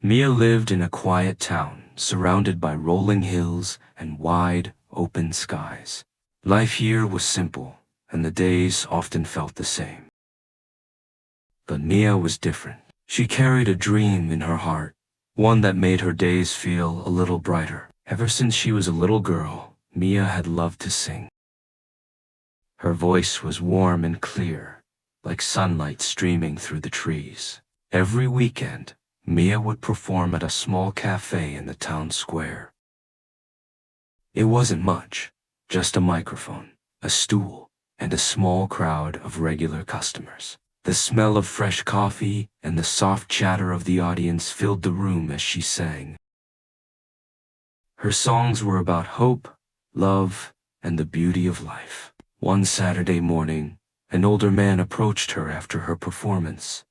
Mia lived in a quiet town, surrounded by rolling hills and wide, open skies. Life here was simple, and the days often felt the same. But Mia was different. She carried a dream in her heart, one that made her days feel a little brighter. Ever since she was a little girl, Mia had loved to sing. Her voice was warm and clear, like sunlight streaming through the trees. Every weekend, Mia would perform at a small cafe in the town square. It wasn't much, just a microphone, a stool, and a small crowd of regular customers. The smell of fresh coffee and the soft chatter of the audience filled the room as she sang. Her songs were about hope, love, and the beauty of life. One Saturday morning, an older man approached her after her performance.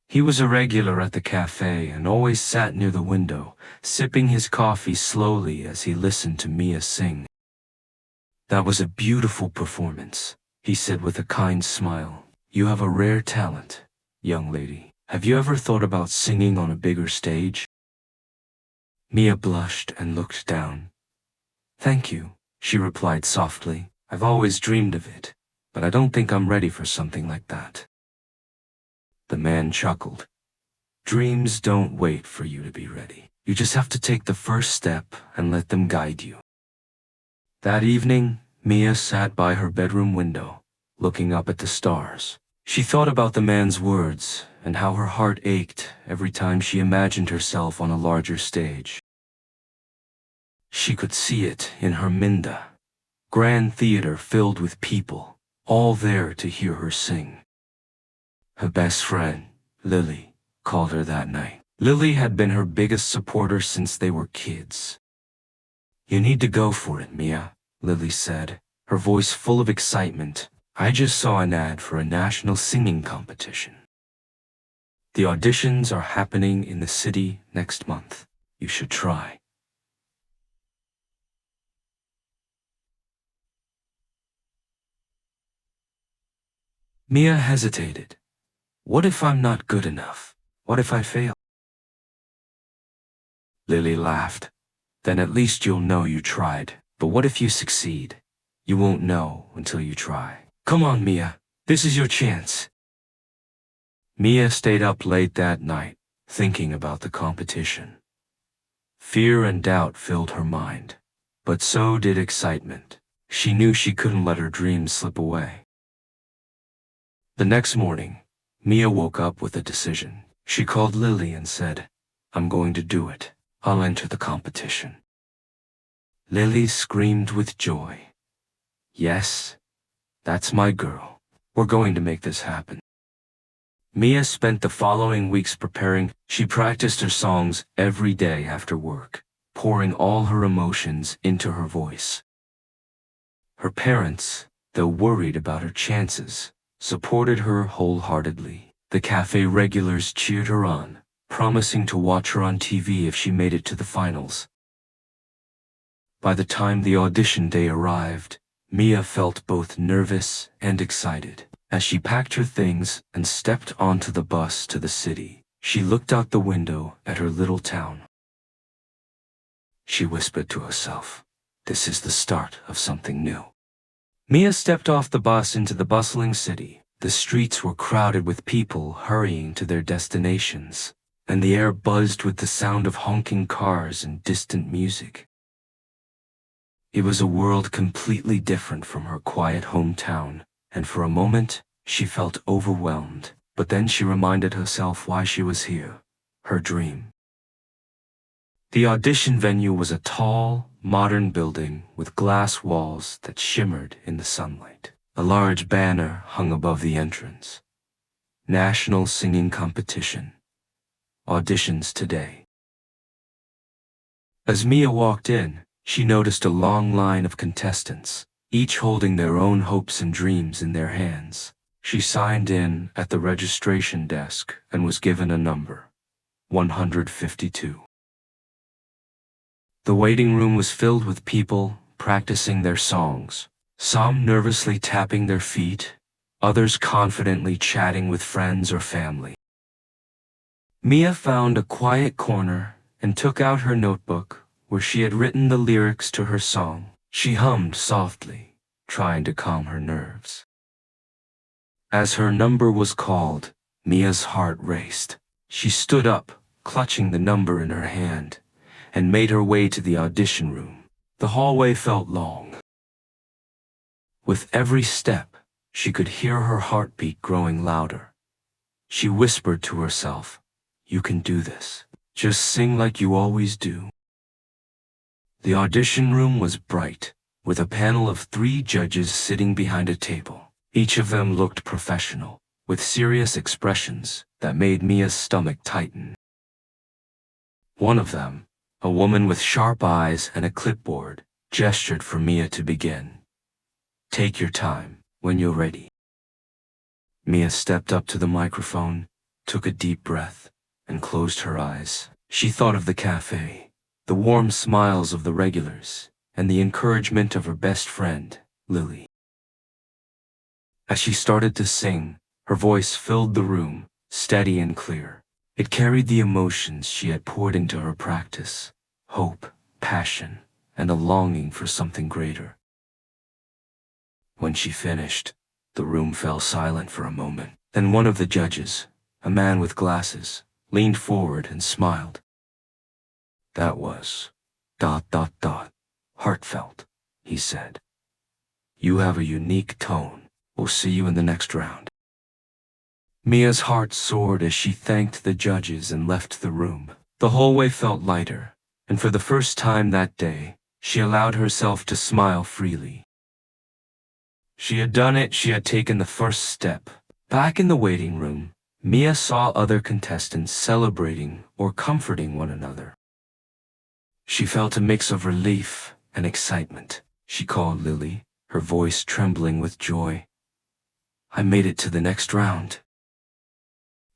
He was a regular at the cafe and always sat near the window, sipping his coffee slowly as he listened to Mia sing. "That was a beautiful performance," he said with a kind smile. "You have a rare talent, young lady. Have you ever thought about singing on a bigger stage?" Mia blushed and looked down. "Thank you," she replied softly. "I've always dreamed of it, but I don't think I'm ready for something like that." The man chuckled. "Dreams don't wait for you to be ready. You just have to take the first step and let them guide you." That evening, Mia sat by her bedroom window, looking up at the stars. She thought about the man's words and how her heart ached every time she imagined herself on a larger stage. She could see it in her Minda, grand theater filled with people, all there to hear her sing. Her best friend, Lily, called her that night. Lily had been her biggest supporter since they were kids. "You need to go for it, Mia," Lily said, her voice full of excitement. "I just saw an ad for a national singing competition. The auditions are happening in the city next month. You should try." Mia hesitated. "What if I'm not good enough? What if I fail?" Lily laughed. "Then at least you'll know you tried. But what if you succeed? You won't know until you try. Come on, Mia. This is your chance." Mia stayed up late that night, thinking about the competition. Fear and doubt filled her mind, but so did excitement. She knew she couldn't let her dreams slip away. The next morning, Mia woke up with a decision. She called Lily and said, "I'm going to do it. I'll enter the competition." Lily screamed with joy. "Yes, that's my girl. We're going to make this happen." Mia spent the following weeks preparing. She practiced her songs every day after work, pouring all her emotions into her voice. Her parents, though worried about her chances, supported her wholeheartedly. The cafe regulars cheered her on, promising to watch her on TV if she made it to the finals. By the time the audition day arrived, Mia felt both nervous and excited. As she packed her things and stepped onto the bus to the city, she looked out the window at her little town. She whispered to herself, "This is the start of something new." Mia stepped off the bus into the bustling city. The streets were crowded with people hurrying to their destinations, and the air buzzed with the sound of honking cars and distant music. It was a world completely different from her quiet hometown, and for a moment, she felt overwhelmed. But then she reminded herself why she was here, her dream. The audition venue was a tall, modern building with glass walls that shimmered in the sunlight. A large banner hung above the entrance. National Singing Competition. Auditions today. As Mia walked in, she noticed a long line of contestants, each holding their own hopes and dreams in their hands. She signed in at the registration desk and was given a number, 152. The waiting room was filled with people practicing their songs, some nervously tapping their feet, others confidently chatting with friends or family. Mia found a quiet corner and took out her notebook where she had written the lyrics to her song. She hummed softly, trying to calm her nerves. As her number was called, Mia's heart raced. She stood up, clutching the number in her hand, and made her way to the audition room. The hallway felt long. With every step, she could hear her heartbeat growing louder. She whispered to herself, "You can do this. Just sing like you always do." The audition room was bright, with a panel of 3 judges sitting behind a table. Each of them looked professional, with serious expressions that made Mia's stomach tighten. One of them, a woman with sharp eyes and a clipboard, gestured for Mia to begin. "Take your time, when you're ready." Mia stepped up to the microphone, took a deep breath, and closed her eyes. She thought of the cafe, the warm smiles of the regulars, and the encouragement of her best friend, Lily. As she started to sing, her voice filled the room, steady and clear. It carried the emotions she had poured into her practice: hope, passion, and a longing for something greater. When she finished, the room fell silent for a moment. Then one of the judges, a man with glasses, leaned forward and smiled. "That was... heartfelt," he said. "You have a unique tone. We'll see you in the next round." Mia's heart soared as she thanked the judges and left the room. The hallway felt lighter, and for the first time that day, she allowed herself to smile freely. She had done it. She had taken the first step. Back in the waiting room, Mia saw other contestants celebrating or comforting one another. She felt a mix of relief and excitement. She called Lily, her voice trembling with joy. "I made it to the next round."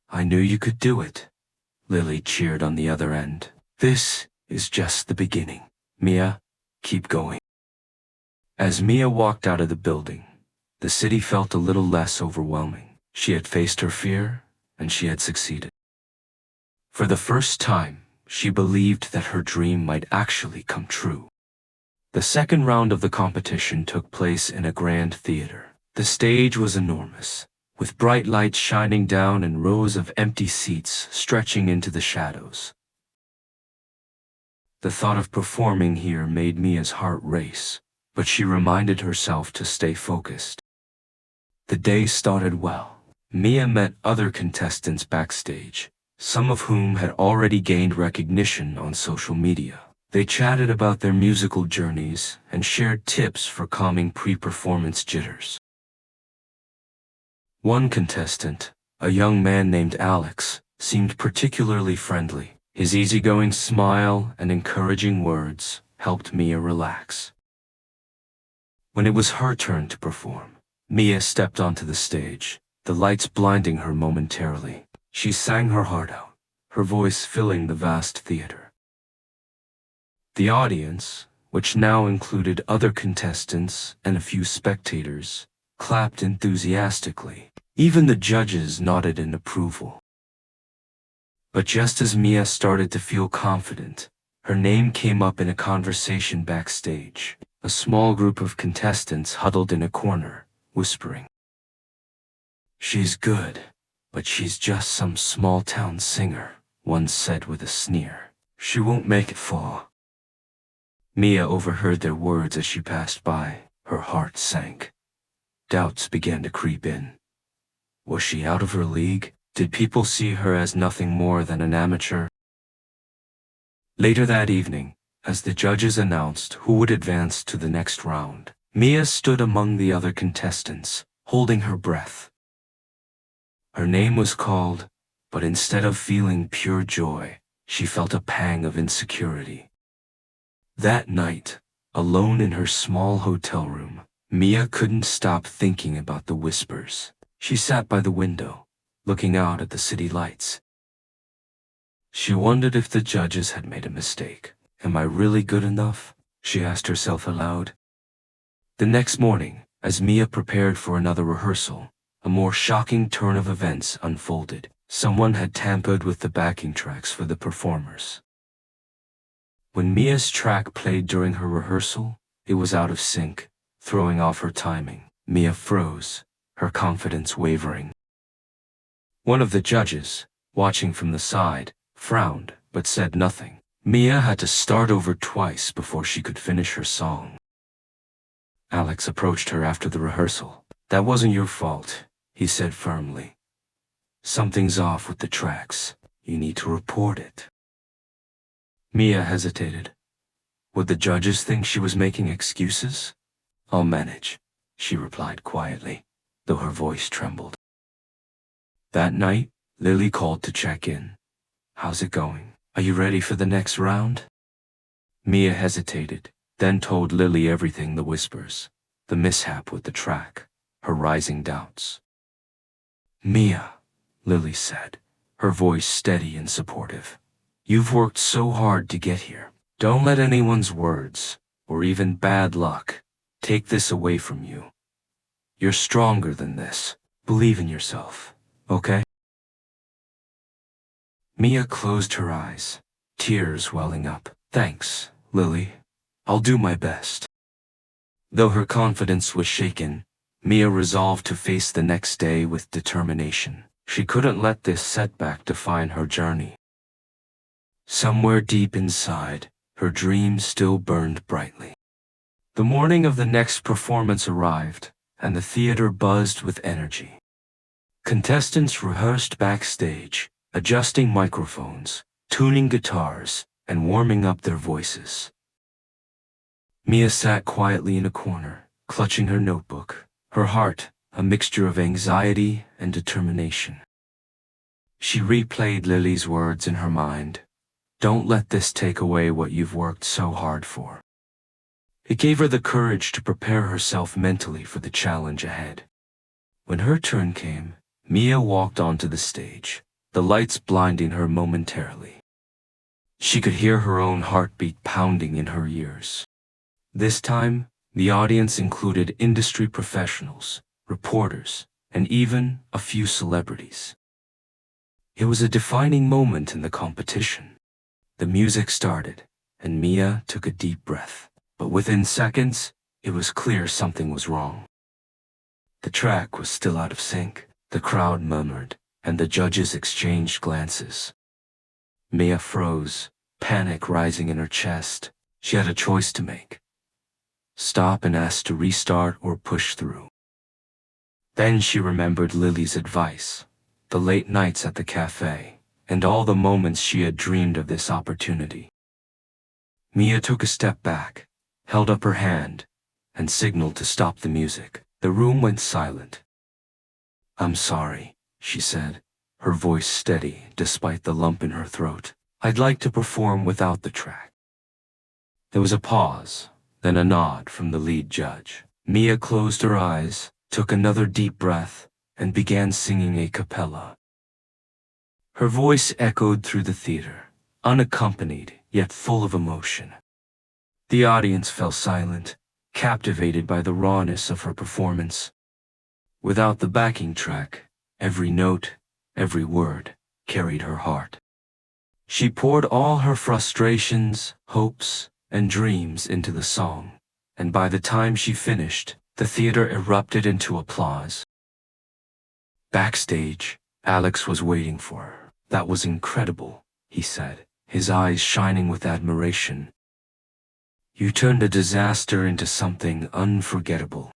"I knew you could do it," Lily cheered on the other end. "This is just the beginning. Mia, keep going." As Mia walked out of the building, the city felt a little less overwhelming. She had faced her fear, and she had succeeded. For the first time, she believed that her dream might actually come true. The second round of the competition took place in a grand theater. The stage was enormous, with bright lights shining down and rows of empty seats stretching into the shadows. The thought of performing here made Mia's heart race, but she reminded herself to stay focused. The day started well. Mia met other contestants backstage, some of whom had already gained recognition on social media. They chatted about their musical journeys and shared tips for calming pre-performance jitters. One contestant, a young man named Alex, seemed particularly friendly. His easygoing smile and encouraging words helped Mia relax. When it was her turn to perform, Mia stepped onto the stage, the lights blinding her momentarily. She sang her heart out, her voice filling the vast theater. The audience, which now included other contestants and a few spectators, clapped enthusiastically. Even the judges nodded in approval. But just as Mia started to feel confident, her name came up in a conversation backstage. A small group of contestants huddled in a corner, whispering. "She's good, but she's just some small-town singer," one said with a sneer. "She won't make it far." Mia overheard their words as she passed by. Her heart sank. Doubts began to creep in. Was she out of her league? Did people see her as nothing more than an amateur? Later that evening, as the judges announced who would advance to the next round, Mia stood among the other contestants, holding her breath. Her name was called, but instead of feeling pure joy, she felt a pang of insecurity. That night, alone in her small hotel room, Mia couldn't stop thinking about the whispers. She sat by the window, looking out at the city lights. She wondered if the judges had made a mistake. "Am I really good enough?" she asked herself aloud. The next morning, as Mia prepared for another rehearsal, a more shocking turn of events unfolded. Someone had tampered with the backing tracks for the performers. When Mia's track played during her rehearsal, it was out of sync, throwing off her timing. Mia froze, her confidence wavering. One of the judges, watching from the side, frowned but said nothing. Mia had to start over twice before she could finish her song. Alex approached her after the rehearsal. "That wasn't your fault," he said firmly. "Something's off with the tracks. You need to report it." Mia hesitated. Would the judges think she was making excuses? "I'll manage," she replied quietly, though her voice trembled. That night, Lily called to check in. "How's it going? Are you ready for the next round?" Mia hesitated, then told Lily everything: the whispers, the mishap with the track, her rising doubts. "Mia," Lily said, her voice steady and supportive, "you've worked so hard to get here. Don't let anyone's words, or even bad luck, take this away from you. You're stronger than this. Believe in yourself, okay?" Mia closed her eyes, tears welling up. "Thanks, Lily. I'll do my best." Though her confidence was shaken, Mia resolved to face the next day with determination. She couldn't let this setback define her journey. Somewhere deep inside, her dream still burned brightly. The morning of the next performance arrived, and the theater buzzed with energy. Contestants rehearsed backstage, adjusting microphones, tuning guitars, and warming up their voices. Mia sat quietly in a corner, clutching her notebook, her heart a mixture of anxiety and determination. She replayed Lily's words in her mind. "Don't let this take away what you've worked so hard for." It gave her the courage to prepare herself mentally for the challenge ahead. When her turn came, Mia walked onto the stage, the lights blinding her momentarily. She could hear her own heartbeat pounding in her ears. This time, the audience included industry professionals, reporters, and even a few celebrities. It was a defining moment in the competition. The music started, and Mia took a deep breath. But within seconds, it was clear something was wrong. The track was still out of sync, the crowd murmured, and the judges exchanged glances. Mia froze, panic rising in her chest. She had a choice to make: stop and ask to restart or push through. Then she remembered Lily's advice, the late nights at the cafe, and all the moments she had dreamed of this opportunity. Mia took a step back, held up her hand, and signaled to stop the music. The room went silent. "I'm sorry," she said, her voice steady despite the lump in her throat. "I'd like to perform without the track." There was a pause, then a nod from the lead judge. Mia closed her eyes, took another deep breath, and began singing a cappella. Her voice echoed through the theater, unaccompanied yet full of emotion. The audience fell silent, captivated by the rawness of her performance. Without the backing track, every note, every word, carried her heart. She poured all her frustrations, hopes, and dreams into the song, and by the time she finished, the theater erupted into applause. Backstage, Alex was waiting for her. "That was incredible," he said, his eyes shining with admiration. "You turned a disaster into something unforgettable."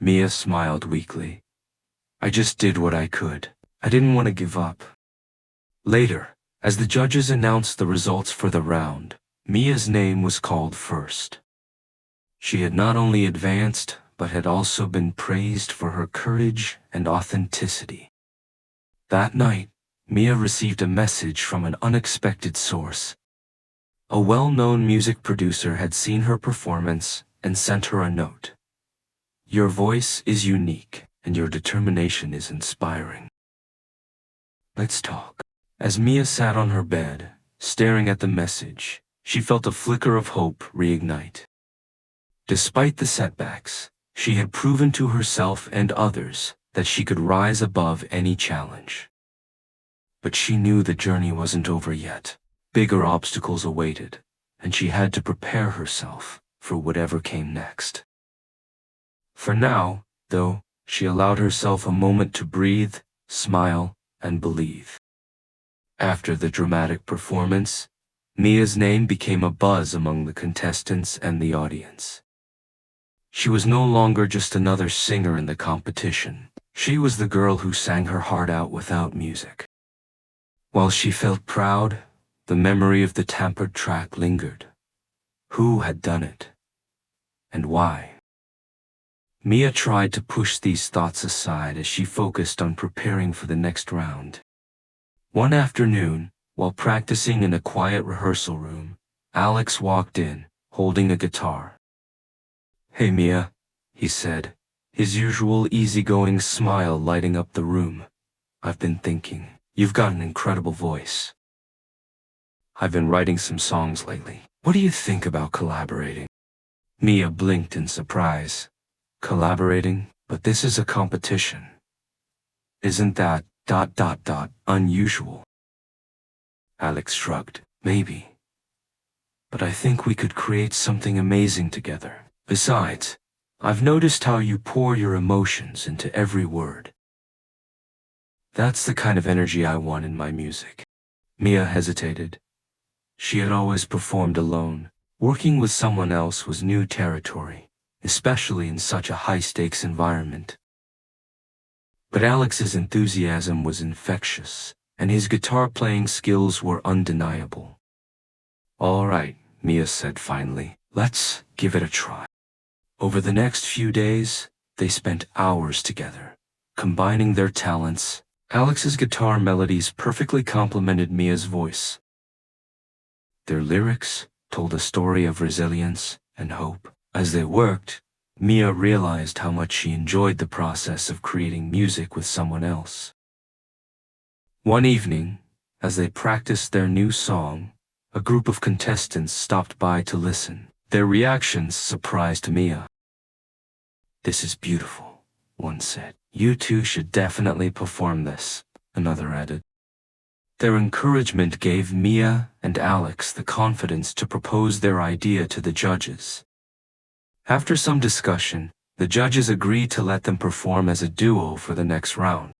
Mia smiled weakly. "I just did what I could. I didn't want to give up." Later, as the judges announced the results for the round, Mia's name was called first. She had not only advanced, but had also been praised for her courage and authenticity. That night, Mia received a message from an unexpected source. A well-known music producer had seen her performance and sent her a note. "Your voice is unique, and your determination is inspiring. Let's talk." As Mia sat on her bed, staring at the message, she felt a flicker of hope reignite. Despite the setbacks, she had proven to herself and others that she could rise above any challenge. But she knew the journey wasn't over yet. Bigger obstacles awaited, and she had to prepare herself for whatever came next. For now, though, she allowed herself a moment to breathe, smile, and believe. After the dramatic performance, Mia's name became a buzz among the contestants and the audience. She was no longer just another singer in the competition. She was the girl who sang her heart out without music. While she felt proud, the memory of the tampered track lingered. Who had done it? And why? Mia tried to push these thoughts aside as she focused on preparing for the next round. One afternoon, while practicing in a quiet rehearsal room, Alex walked in, holding a guitar. "Hey Mia," he said, his usual easygoing smile lighting up the room. "I've been thinking, you've got an incredible voice. I've been writing some songs lately. What do you think about collaborating?" Mia blinked in surprise. "Collaborating? But this is a competition. Isn't that ... unusual?" Alex shrugged. "Maybe. But I think we could create something amazing together. Besides, I've noticed how you pour your emotions into every word. That's the kind of energy I want in my music." Mia hesitated. She had always performed alone. Working with someone else was new territory, especially in such a high-stakes environment. But Alex's enthusiasm was infectious, and his guitar-playing skills were undeniable. "All right," Mia said finally, "let's give it a try." Over the next few days, they spent hours together, combining their talents. Alex's guitar melodies perfectly complemented Mia's voice. Their lyrics told a story of resilience and hope. As they worked, Mia realized how much she enjoyed the process of creating music with someone else. One evening, as they practiced their new song, a group of contestants stopped by to listen. Their reactions surprised Mia. "This is beautiful," one said. "You two should definitely perform this," another added. Their encouragement gave Mia and Alex the confidence to propose their idea to the judges. After some discussion, the judges agreed to let them perform as a duo for the next round.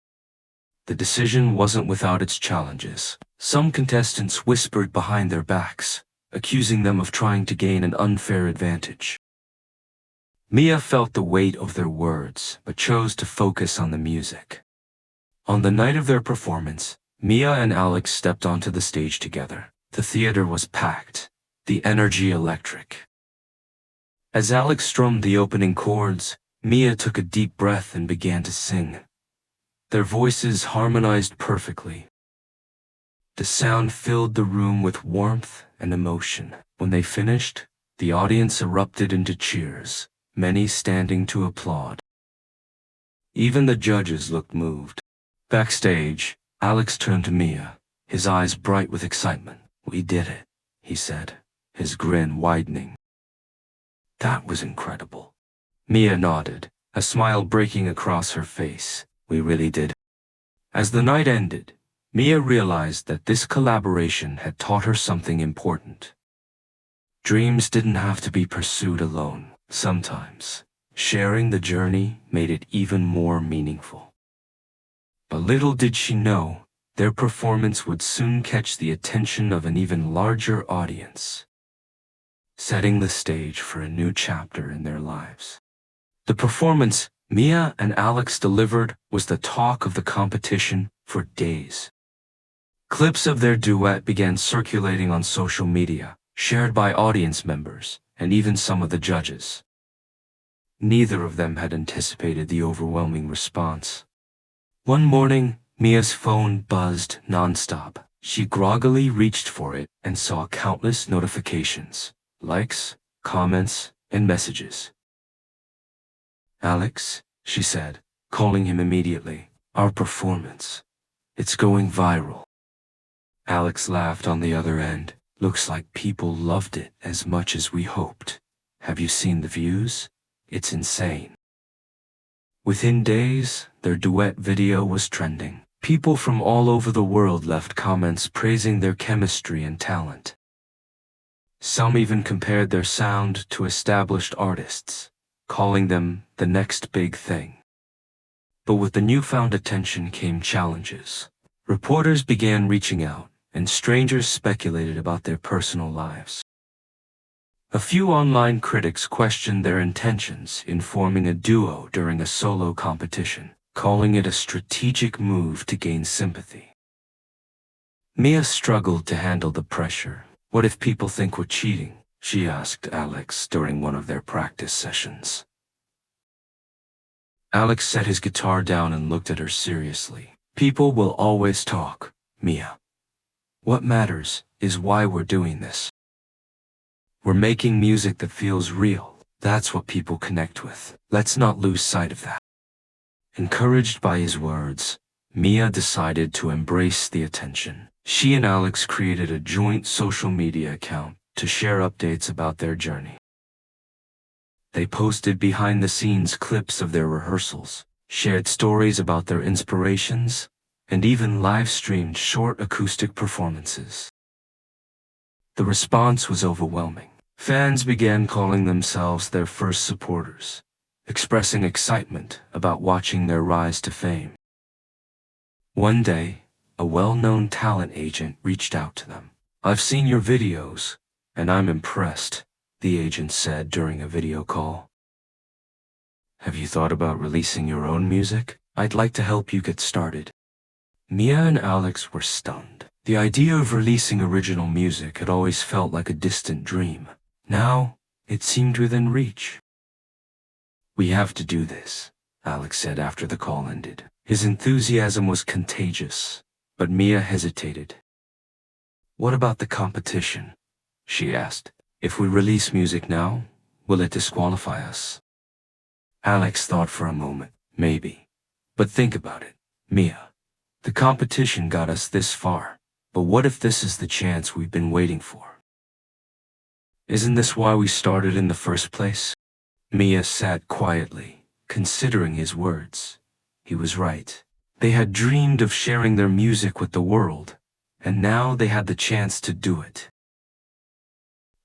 The decision wasn't without its challenges. Some contestants whispered behind their backs, accusing them of trying to gain an unfair advantage. Mia felt the weight of their words, but chose to focus on the music. On the night of their performance, Mia and Alex stepped onto the stage together. The theater was packed, the energy electric. As Alex strummed the opening chords, Mia took a deep breath and began to sing. Their voices harmonized perfectly. The sound filled the room with warmth and emotion. When they finished, the audience erupted into cheers, many standing to applaud. Even the judges looked moved. Backstage, Alex turned to Mia, his eyes bright with excitement. "We did it," he said, his grin widening. "That was incredible." Mia nodded, a smile breaking across her face. "We really did." As the night ended, Mia realized that this collaboration had taught her something important. Dreams didn't have to be pursued alone. Sometimes, sharing the journey made it even more meaningful. But little did she know, their performance would soon catch the attention of an even larger audience, setting the stage for a new chapter in their lives. The performance Mia and Alex delivered was the talk of the competition for days. Clips of their duet began circulating on social media, shared by audience members and even some of the judges. Neither of them had anticipated the overwhelming response. One morning, Mia's phone buzzed nonstop. She groggily reached for it and saw countless notifications, likes, comments, and messages. "Alex," she said, calling him immediately, "our performance. It's going viral." Alex laughed on the other end. "Looks like people loved it as much as we hoped. Have you seen the views? It's insane." Within days, their duet video was trending. People from all over the world left comments praising their chemistry and talent. Some even compared their sound to established artists, calling them the next big thing. But with the newfound attention came challenges. Reporters began reaching out, and strangers speculated about their personal lives. A few online critics questioned their intentions in forming a duo during a solo competition, calling it a strategic move to gain sympathy. Mia struggled to handle the pressure. "What if people think we're cheating?" she asked Alex during one of their practice sessions. Alex set his guitar down and looked at her seriously. "People will always talk, Mia. What matters is why we're doing this. We're making music that feels real. That's what people connect with. Let's not lose sight of that." Encouraged by his words, Mia decided to embrace the attention. She and Alex created a joint social media account to share updates about their journey. They posted behind-the-scenes clips of their rehearsals, shared stories about their inspirations, and even live-streamed short acoustic performances. The response was overwhelming. Fans began calling themselves their first supporters, expressing excitement about watching their rise to fame. One day, a well-known talent agent reached out to them. "I've seen your videos, and I'm impressed," the agent said during a video call. "Have you thought about releasing your own music? I'd like to help you get started." Mia and Alex were stunned. The idea of releasing original music had always felt like a distant dream. Now, it seemed within reach. "We have to do this," Alex said after the call ended. His enthusiasm was contagious, but Mia hesitated. "What about the competition?" she asked. "If we release music now, will it disqualify us?" Alex thought for a moment. "Maybe. But think about it, Mia. The competition got us this far, but what if this is the chance we've been waiting for? Isn't this why we started in the first place?" Mia sat quietly, considering his words. He was right. They had dreamed of sharing their music with the world, and now they had the chance to do it.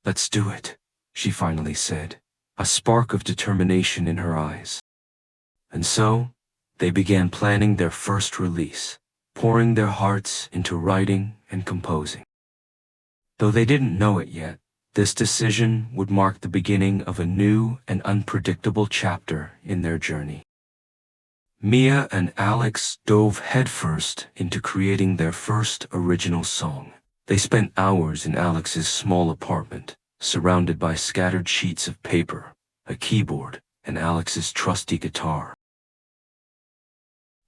"Let's do it," she finally said, a spark of determination in her eyes. And so, they began planning their first release, pouring their hearts into writing and composing. Though they didn't know it yet, this decision would mark the beginning of a new and unpredictable chapter in their journey. Mia and Alex dove headfirst into creating their first original song. They spent hours in Alex's small apartment, surrounded by scattered sheets of paper, a keyboard, and Alex's trusty guitar.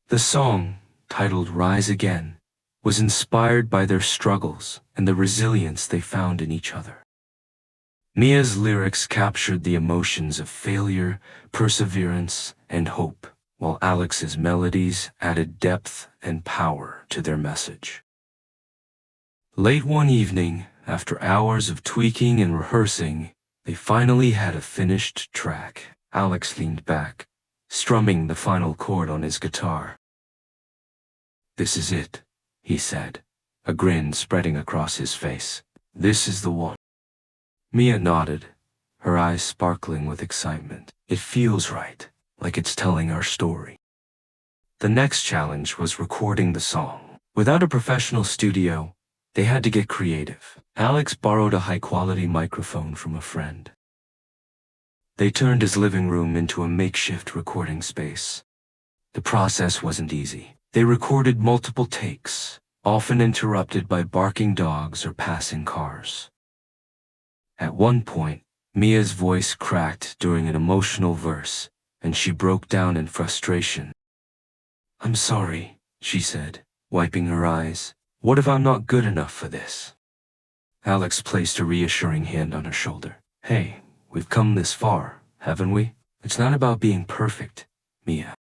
The song, titled "Rise Again," was inspired by their struggles and the resilience they found in each other. Mia's lyrics captured the emotions of failure, perseverance, and hope, while Alex's melodies added depth and power to their message. Late one evening, after hours of tweaking and rehearsing, they finally had a finished track. Alex leaned back, strumming the final chord on his guitar. "This is it," he said, a grin spreading across his face. "This is the one." Mia nodded, her eyes sparkling with excitement. "It feels right, like it's telling our story." The next challenge was recording the song. Without a professional studio, they had to get creative. Alex borrowed a high-quality microphone from a friend. They turned his living room into a makeshift recording space. The process wasn't easy. They recorded multiple takes, often interrupted by barking dogs or passing cars. At one point, Mia's voice cracked during an emotional verse, and she broke down in frustration. "I'm sorry," she said, wiping her eyes. "What if I'm not good enough for this?" Alex placed a reassuring hand on her shoulder. "Hey, we've come this far, haven't we? It's not about being perfect, Mia.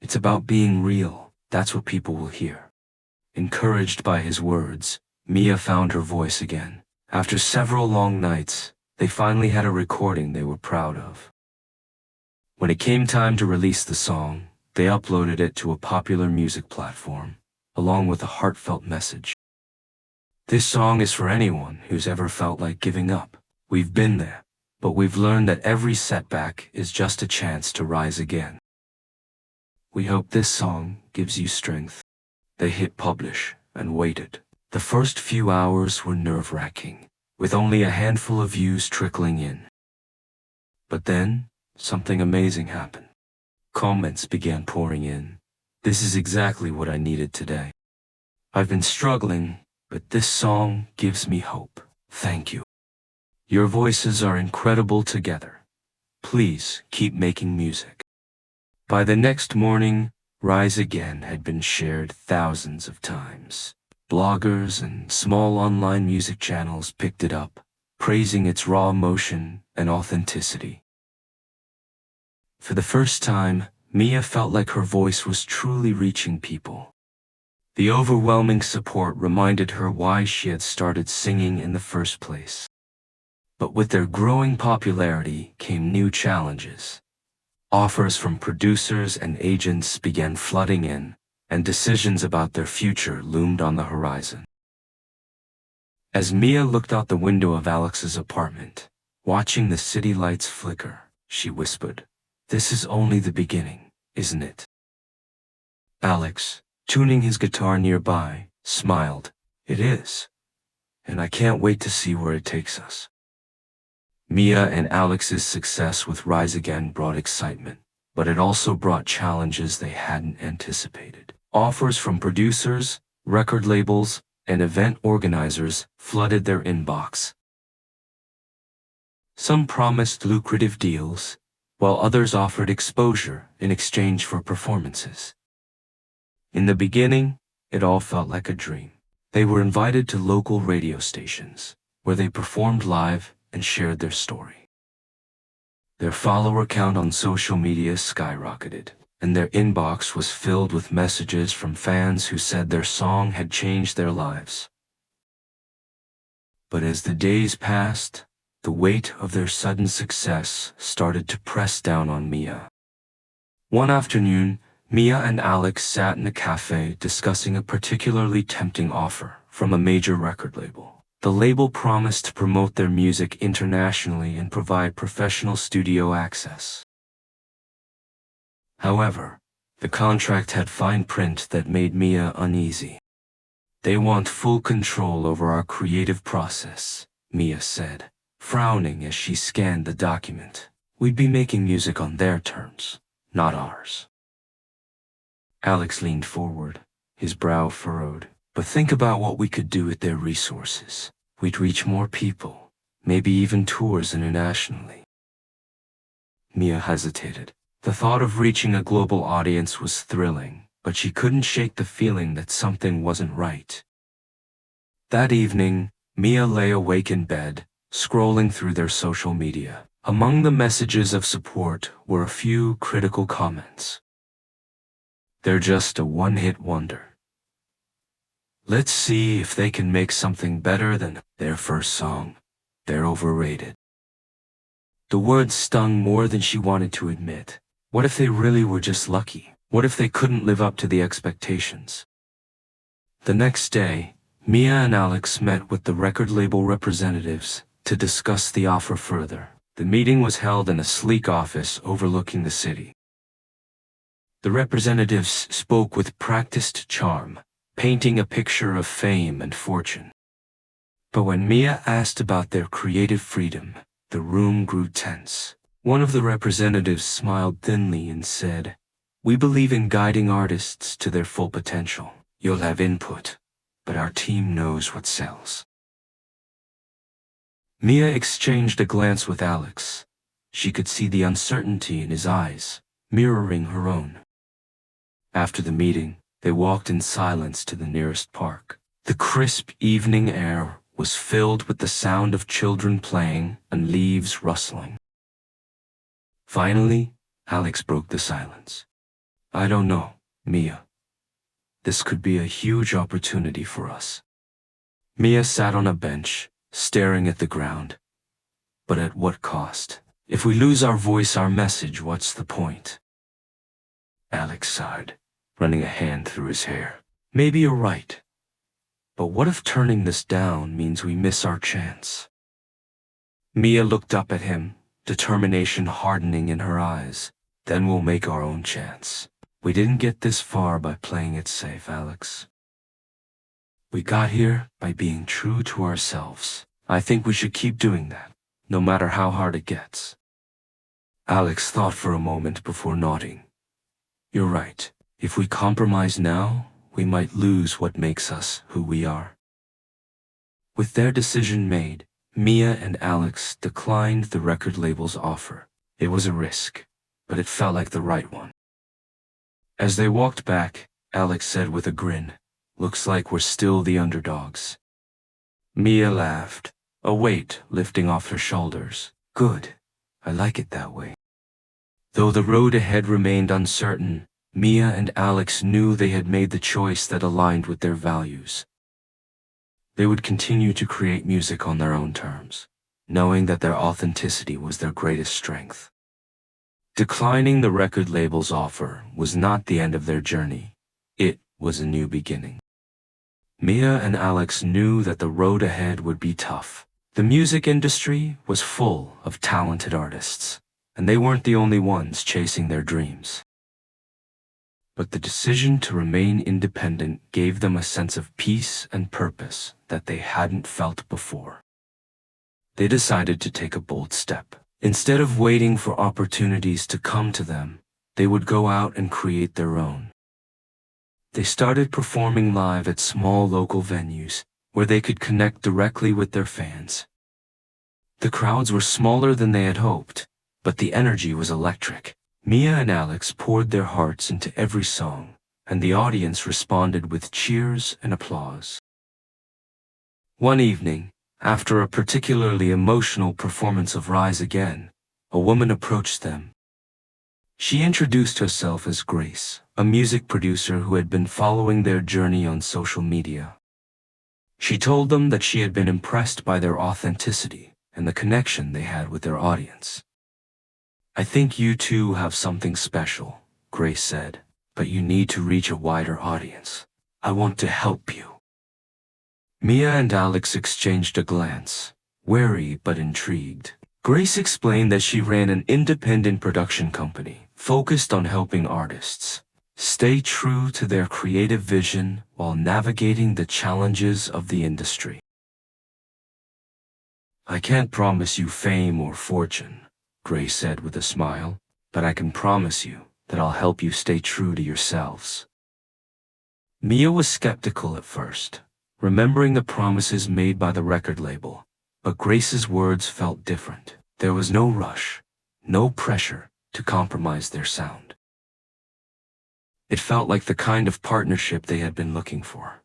It's about being real. That's what people will hear." Encouraged by his words, Mia found her voice again. After several long nights, they finally had a recording they were proud of. When it came time to release the song, They uploaded it to a popular music platform, along with a heartfelt message. This song is for anyone who's ever felt like giving up. We've been there, but we've learned that every setback is just a chance to rise again. We hope this song gives you strength. They hit publish and waited. The first few hours were nerve-wracking, with only a handful of views trickling in. But then, something amazing happened. Comments began pouring in. This is exactly what I needed today. I've been struggling, but this song gives me hope. Thank you. Your voices are incredible together. Please keep making music. By the next morning, Rise Again had been shared thousands of times. Bloggers and small online music channels picked it up, praising its raw emotion and authenticity. For the first time, Mia felt like her voice was truly reaching people. The overwhelming support reminded her why she had started singing in the first place. But with their growing popularity came new challenges. Offers from producers and agents began flooding in, and decisions about their future loomed on the horizon. As Mia looked out the window of Alex's apartment, watching the city lights flicker, she whispered, "This is only the beginning, isn't it?" Alex, tuning his guitar nearby, smiled. "It is, and I can't wait to see where it takes us." Mia and Alex's success with Rise Again brought excitement, but it also brought challenges they hadn't anticipated. Offers from producers, record labels, and event organizers flooded their inbox. Some promised lucrative deals, while others offered exposure in exchange for performances. In the beginning, it all felt like a dream. They were invited to local radio stations, where they performed live and shared their story. Their follower count on social media skyrocketed, and their inbox was filled with messages from fans who said their song had changed their lives. But as the days passed, the weight of their sudden success started to press down on Mia. One afternoon, Mia and Alex sat in a cafe discussing a particularly tempting offer from a major record label. The label promised to promote their music internationally and provide professional studio access. However, the contract had fine print that made Mia uneasy. "They want full control over our creative process," Mia said, frowning as she scanned the document. "We'd be making music on their terms, not ours." Alex leaned forward, his brow furrowed. "But think about what we could do with their resources. We'd reach more people, maybe even tours internationally." Mia hesitated. The thought of reaching a global audience was thrilling, but she couldn't shake the feeling that something wasn't right. That evening, Mia lay awake in bed, scrolling through their social media. Among the messages of support were a few critical comments. "They're just a one-hit wonder. Let's see if they can make something better than their first song. They're overrated." The words stung more than she wanted to admit. What if they really were just lucky? What if they couldn't live up to the expectations? The next day, Mia and Alex met with the record label representatives to discuss the offer further. The meeting was held in a sleek office overlooking the city. The representatives spoke with practiced charm, painting a picture of fame and fortune. But when Mia asked about their creative freedom, the room grew tense. One of the representatives smiled thinly and said, "We believe in guiding artists to their full potential. You'll have input, but our team knows what sells." Mia exchanged a glance with Alex. She could see the uncertainty in his eyes, mirroring her own. After the meeting, they walked in silence to the nearest park. The crisp evening air was filled with the sound of children playing and leaves rustling. Finally, Alex broke the silence. "I don't know, Mia. This could be a huge opportunity for us." Mia sat on a bench, staring at the ground. "But at what cost? If we lose our voice, our message, what's the point?" Alex sighed, running a hand through his hair. Maybe you're right. But what if turning this down means we miss our chance? Mia looked up at him, determination hardening in her eyes. Then we'll make our own chance. We didn't get this far by playing it safe, Alex. We got here by being true to ourselves. I think we should keep doing that, no matter how hard it gets. Alex thought for a moment before nodding. You're right. If we compromise now, we might lose what makes us who we are. With their decision made, Mia and Alex declined the record label's offer. It was a risk, but it felt like the right one. As they walked back, Alex said with a grin, "Looks like we're still the underdogs." Mia laughed, a weight lifting off her shoulders. Good. I like it that way. Though the road ahead remained uncertain, Mia and Alex knew they had made the choice that aligned with their values. They would continue to create music on their own terms, knowing that their authenticity was their greatest strength. Declining the record label's offer was not the end of their journey. It was a new beginning. Mia and Alex knew that the road ahead would be tough. The music industry was full of talented artists, and they weren't the only ones chasing their dreams. But the decision to remain independent gave them a sense of peace and purpose that they hadn't felt before. They decided to take a bold step. Instead of waiting for opportunities to come to them, they would go out and create their own. They started performing live at small local venues where they could connect directly with their fans. The crowds were smaller than they had hoped, but the energy was electric. Mia and Alex poured their hearts into every song, and the audience responded with cheers and applause. One evening, after a particularly emotional performance of Rise Again, a woman approached them. She introduced herself as Grace, a music producer who had been following their journey on social media. She told them that she had been impressed by their authenticity and the connection they had with their audience. I think you two have something special, Grace said, but you need to reach a wider audience. I want to help you. Mia and Alex exchanged a glance, wary but intrigued. Grace explained that she ran an independent production company focused on helping artists stay true to their creative vision while navigating the challenges of the industry. I can't promise you fame or fortune, Grace said with a smile, but I can promise you that I'll help you stay true to yourselves. Mia was skeptical at first, remembering the promises made by the record label, but Grace's words felt different. There was no rush, no pressure to compromise their sound. It felt like the kind of partnership they had been looking for.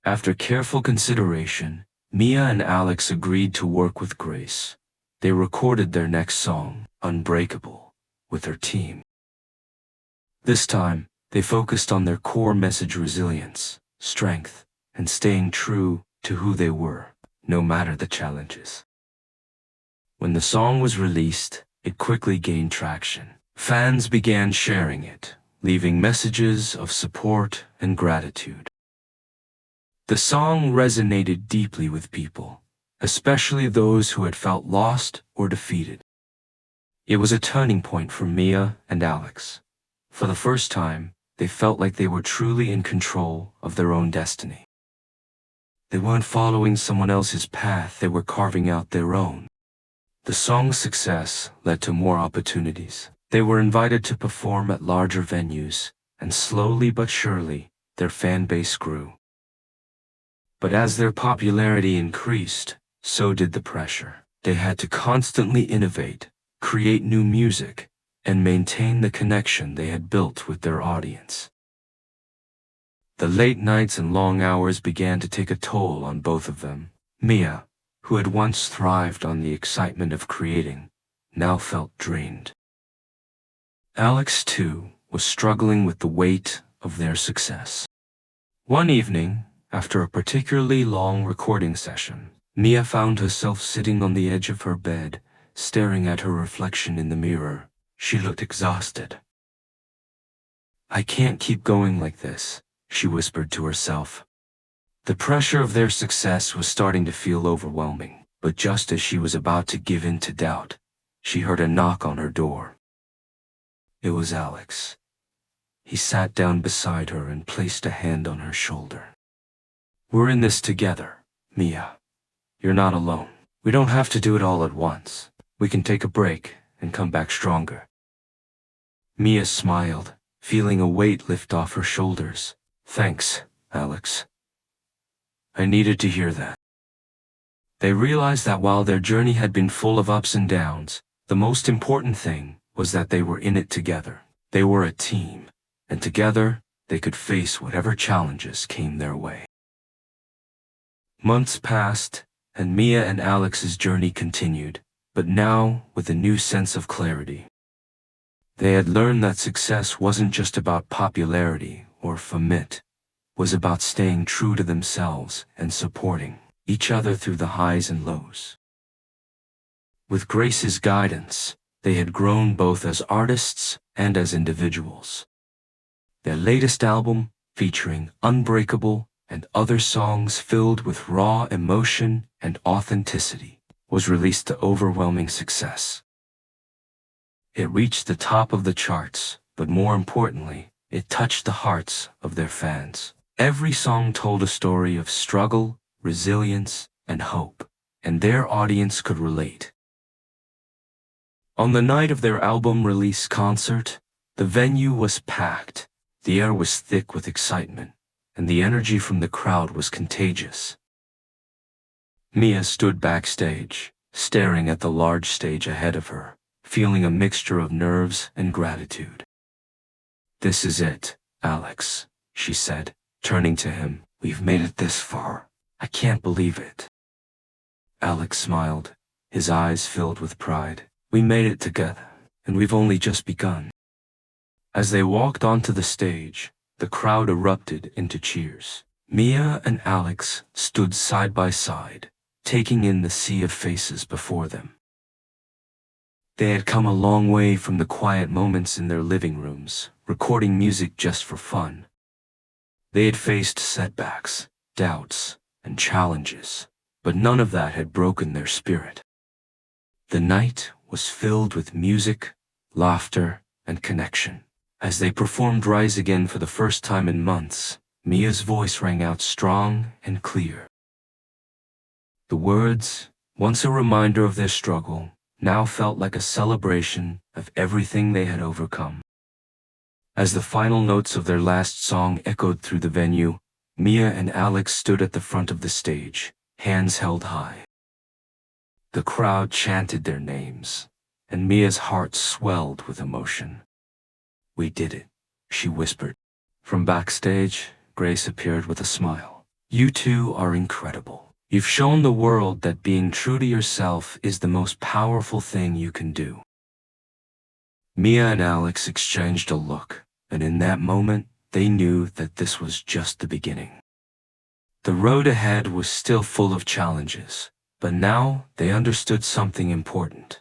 After careful consideration, Mia and Alex agreed to work with Grace. They recorded their next song, Unbreakable, with her team. This time, they focused on their core message: resilience, strength, and staying true to who they were, no matter the challenges. When the song was released, it quickly gained traction. Fans began sharing it, leaving messages of support and gratitude. The song resonated deeply with people, especially those who had felt lost or defeated. It was a turning point for Mia and Alex. For the first time, they felt like they were truly in control of their own destiny. They weren't following someone else's path, they were carving out their own. The song's success led to more opportunities. They were invited to perform at larger venues, and slowly but surely, their fan base grew. But as their popularity increased, so did the pressure. They had to constantly innovate, create new music, and maintain the connection they had built with their audience. The late nights and long hours began to take a toll on both of them. Mia, who had once thrived on the excitement of creating, now felt drained. Alex, too, was struggling with the weight of their success. One evening, after a particularly long recording session, Mia found herself sitting on the edge of her bed, staring at her reflection in the mirror. She looked exhausted. I can't keep going like this, she whispered to herself. The pressure of their success was starting to feel overwhelming, but just as she was about to give in to doubt, she heard a knock on her door. It was Alex. He sat down beside her and placed a hand on her shoulder. We're in this together, Mia. You're not alone. We don't have to do it all at once. We can take a break and come back stronger. Mia smiled, feeling a weight lift off her shoulders. Thanks, Alex. I needed to hear that. They realized that while their journey had been full of ups and downs, the most important thing was that they were in it together. They were a team, and together they could face whatever challenges came their way. Months passed, and Mia and Alex's journey continued, but now with a new sense of clarity. They had learned that success wasn't just about popularity or fame, it was about staying true to themselves and supporting each other through the highs and lows. With Grace's guidance, they had grown both as artists and as individuals. Their latest album, featuring Unbreakable and other songs filled with raw emotion and authenticity, was released to overwhelming success. It reached the top of the charts, but more importantly, it touched the hearts of their fans. Every song told a story of struggle, resilience, and hope, and their audience could relate. On the night of their album release concert, the venue was packed. The air was thick with excitement, and the energy from the crowd was contagious. Mia stood backstage, staring at the large stage ahead of her, feeling a mixture of nerves and gratitude. This is it, Alex, she said, turning to him. We've made it this far. I can't believe it. Alex smiled, his eyes filled with pride. We made it together, and we've only just begun. As they walked onto the stage, the crowd erupted into cheers. Mia and Alex stood side by side, taking in the sea of faces before them. They had come a long way from the quiet moments in their living rooms, recording music just for fun. They had faced setbacks, doubts, and challenges, but none of that had broken their spirit. The night was filled with music, laughter, and connection. As they performed Rise Again for the first time in months, Mia's voice rang out strong and clear. The words, once a reminder of their struggle, now felt like a celebration of everything they had overcome. As the final notes of their last song echoed through the venue, Mia and Alex stood at the front of the stage, hands held high. The crowd chanted their names, and Mia's heart swelled with emotion. We did it, she whispered. From backstage, Grace appeared with a smile. You two are incredible. You've shown the world that being true to yourself is the most powerful thing you can do. Mia and Alex exchanged a look, and in that moment, they knew that this was just the beginning. The road ahead was still full of challenges, but now they understood something important.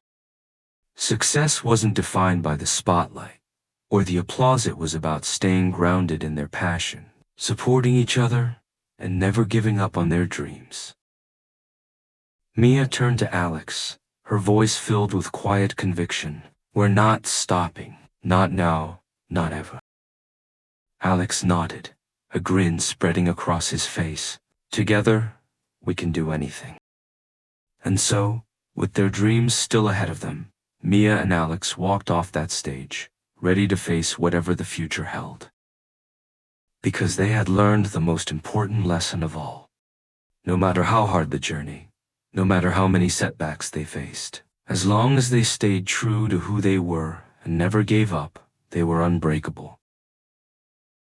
Success wasn't defined by the spotlight or the applause. It was about staying grounded in their passion, supporting each other, and never giving up on their dreams. Mia turned to Alex, her voice filled with quiet conviction. We're not stopping. Not now, not ever. Alex nodded, a grin spreading across his face. Together, we can do anything. And so, with their dreams still ahead of them, Mia and Alex walked off that stage, ready to face whatever the future held. Because they had learned the most important lesson of all. No matter how hard the journey, no matter how many setbacks they faced, as long as they stayed true to who they were and never gave up, they were unbreakable.